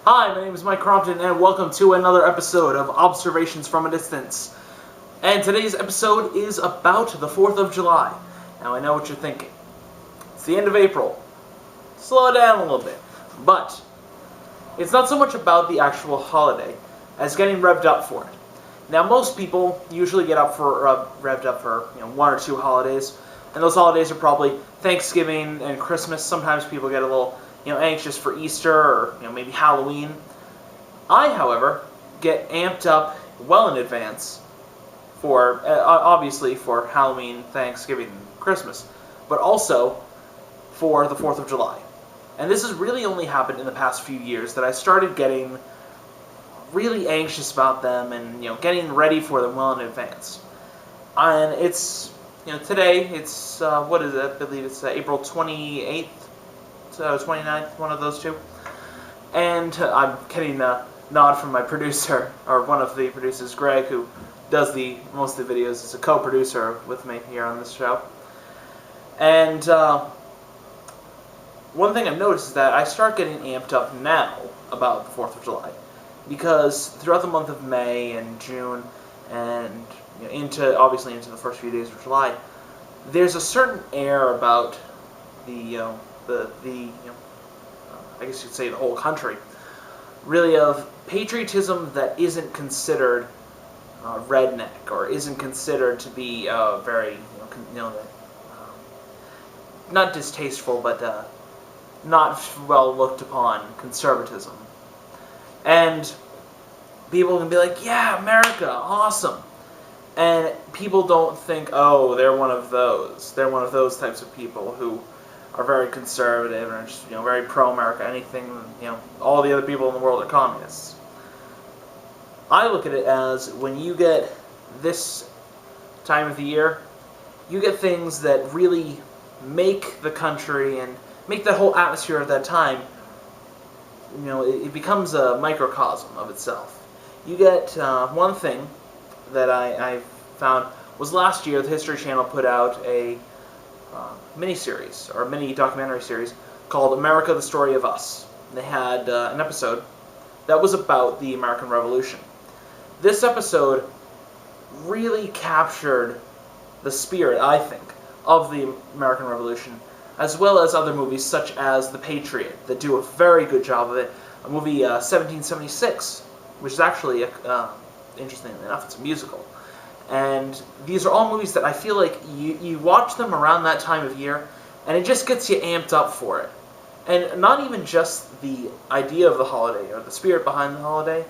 Hi, my name is Mike Crompton, and welcome to another episode of Observations from a Distance. And today's episode is about the 4th of July. Now, I know what you're thinking. It's the end of April. Slow it down a little bit. But it's not so much about the actual holiday as getting revved up for it. Now, most people usually get revved up for one or two holidays, and those holidays are probably Thanksgiving and Christmas. Sometimes people get a little anxious for Easter or maybe Halloween. I, however, get amped up well in advance for obviously for Halloween, Thanksgiving, and Christmas, but also for the 4th of July. And this has really only happened in the past few years that I started getting really anxious about them and getting ready for them well in advance. And it's today it's what is it? I believe it's April 28th. 29th, one of those two. And I'm getting a nod from my producer, or one of the producers, Greg, who does most of the videos, is a co-producer with me here on this show. And one thing I've noticed is that I start getting amped up now about the 4th of July. Because throughout the month of May and June, and obviously into the first few days of July, there's a certain air about I guess you'd say the whole country, really, of patriotism that isn't considered redneck, or isn't considered to be very, not distasteful, but not well looked upon conservatism. And people can be like, yeah, America, awesome. And people don't think, oh, they're one of those. They're one of those types of people who are very conservative and just, very pro-America. Anything, all the other people in the world are communists. I look at it as, when you get this time of the year, you get things that really make the country and make the whole atmosphere of that time, it becomes a microcosm of itself. You get one thing that I found was last year the History Channel put out a mini-series, or mini-documentary series, called America, the Story of Us. They had an episode that was about the American Revolution. This episode really captured the spirit, I think, of the American Revolution, as well as other movies such as The Patriot, that do a very good job of it. A movie, 1776, which is actually, interestingly enough, it's a musical. And these are all movies that I feel like you watch them around that time of year, and it just gets you amped up for it. And not even just the idea of the holiday, or the spirit behind the holiday,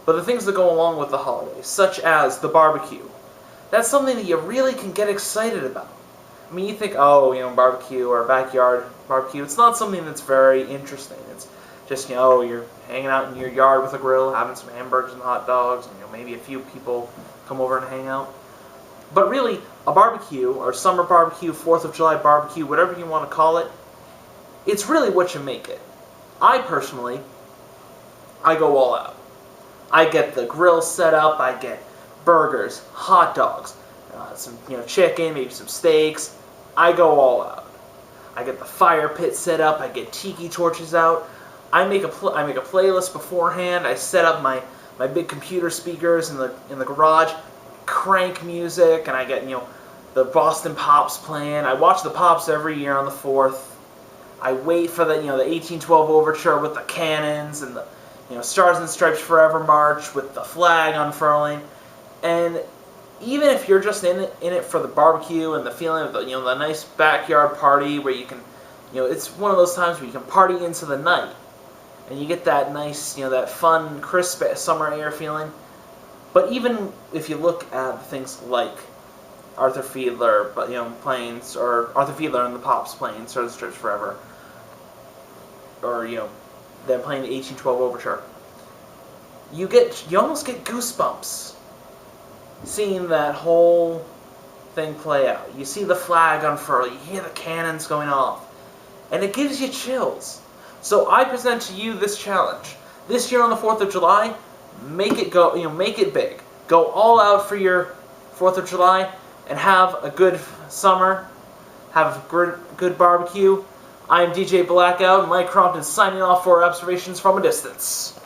but the things that go along with the holiday, such as the barbecue. That's something that you really can get excited about. I mean, you think, oh, barbecue or backyard barbecue, it's not something that's very interesting. It's just, you're hanging out in your yard with a grill, having some hamburgers and hot dogs, and maybe a few people come over and hang out. But really, a barbecue, or summer barbecue, 4th of July barbecue, whatever you want to call it, it's really what you make it. I personally, I go all out. I get the grill set up, I get burgers, hot dogs, some chicken, maybe some steaks. I go all out. I get the fire pit set up, I get tiki torches out. I make a playlist beforehand. I set up my big computer speakers in the garage, crank music, and I get the Boston Pops playing. I watch the Pops every year on the 4th. I wait for the 1812 overture with the cannons and the Stars and Stripes Forever March with the flag unfurling. And even if you're just in it for the barbecue and the feeling of the nice backyard party where you can it's one of those times where you can party into the night. And you get that nice, that fun, crisp summer air feeling. But even if you look at things like Arthur Fiedler, playing, or Arthur Fiedler and the Pops playing Stars and Stripes Forever, or them playing the 1812 Overture, you almost get goosebumps seeing that whole thing play out. You see the flag unfurl, you hear the cannons going off, and it gives you chills. So I present to you this challenge. This year on the 4th of July, make it make it big. Go all out for your 4th of July and have a good summer. Have a good barbecue. I am DJ Blackout, and Mike Crompton signing off for Observations from a Distance.